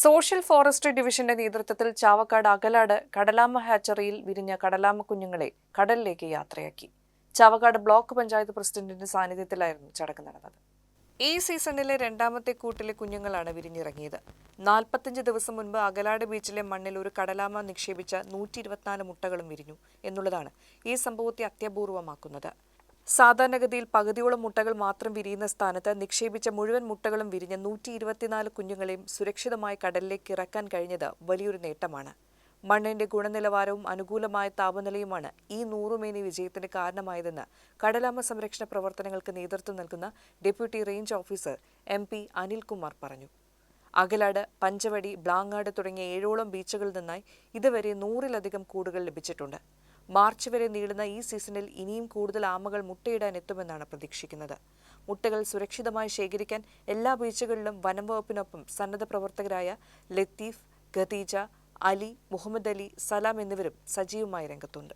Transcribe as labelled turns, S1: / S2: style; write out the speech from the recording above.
S1: Social forestry ഡിവിഷന്റെ നേതൃത്വത്തിൽ ചാവക്കാട് അകലാട് കടലാമ ഹാച്ചറിയിൽ വിരിഞ്ഞ കടലാമ കുഞ്ഞുങ്ങളെ കടലിലേക്ക് യാത്രയാക്കി. ചാവക്കാട് ബ്ലോക്ക് പഞ്ചായത്ത് പ്രസിഡന്റിന്റെ സാന്നിധ്യത്തിലായിരുന്നു ചടങ്ങ് നടന്നത്. ഈ സീസണിലെ രണ്ടാമത്തെ കൂട്ടിലെ കുഞ്ഞുങ്ങളാണ് വിരിഞ്ഞിറങ്ങിയത്. 45 ദിവസം മുൻപ് അകലാട് ബീച്ചിലെ മണ്ണിൽ ഒരു കടലാമ നിക്ഷേപിച്ച 124 മുട്ടകളും വിരിഞ്ഞു എന്നുള്ളതാണ് ഈ സംഭവത്തെ അത്യപൂർവമാക്കുന്നത്. സാധാരണഗതിയിൽ പകുതിയോളം മുട്ടകൾ മാത്രം വിരിയുന്ന സ്ഥാനത്ത് നിക്ഷേപിച്ച മുഴുവൻ മുട്ടകളും വിരിഞ്ഞ 124 കുഞ്ഞുങ്ങളെയും സുരക്ഷിതമായി കടലിലേക്ക് ഇറക്കാൻ കഴിഞ്ഞത് വലിയൊരു നേട്ടമാണ്. മണ്ണിന്റെ ഗുണനിലവാരവും അനുകൂലമായ താപനിലയുമാണ് ഈ 100 മേനി വിജയത്തിന് കാരണമായതെന്ന് കടലാമ സംരക്ഷണ പ്രവർത്തനങ്ങൾക്ക് നേതൃത്വം നൽകുന്ന deputy range officer MP Anilkumar പറഞ്ഞു. അകലാട്, പഞ്ചവടി, ബ്ലാങ്ങാട് തുടങ്ങിയ 7ഓളം ബീച്ചുകളിൽ നിന്നായി ഇതുവരെ 100-ലധികം കൂടുകൾ ലഭിച്ചിട്ടുണ്ട്. മാർച്ച് വരെ നീളുന്ന ഈ സീസണിൽ ഇനിയും കൂടുതൽ ആമകൾ മുട്ടയിടാൻ എത്തുമെന്നാണ് പ്രതീക്ഷിക്കുന്നത്. മുട്ടകൾ സുരക്ഷിതമായി ശേഖരിക്കാൻ എല്ലാ ബീച്ചുകളിലും വനം വകുപ്പിനൊപ്പം സന്നദ്ധ പ്രവർത്തകരായ ലത്തീഫ്, ഖദീജ, അലി, മുഹമ്മദ് അലി, സലാം എന്നിവരും സജീവമായി രംഗത്തുണ്ട്.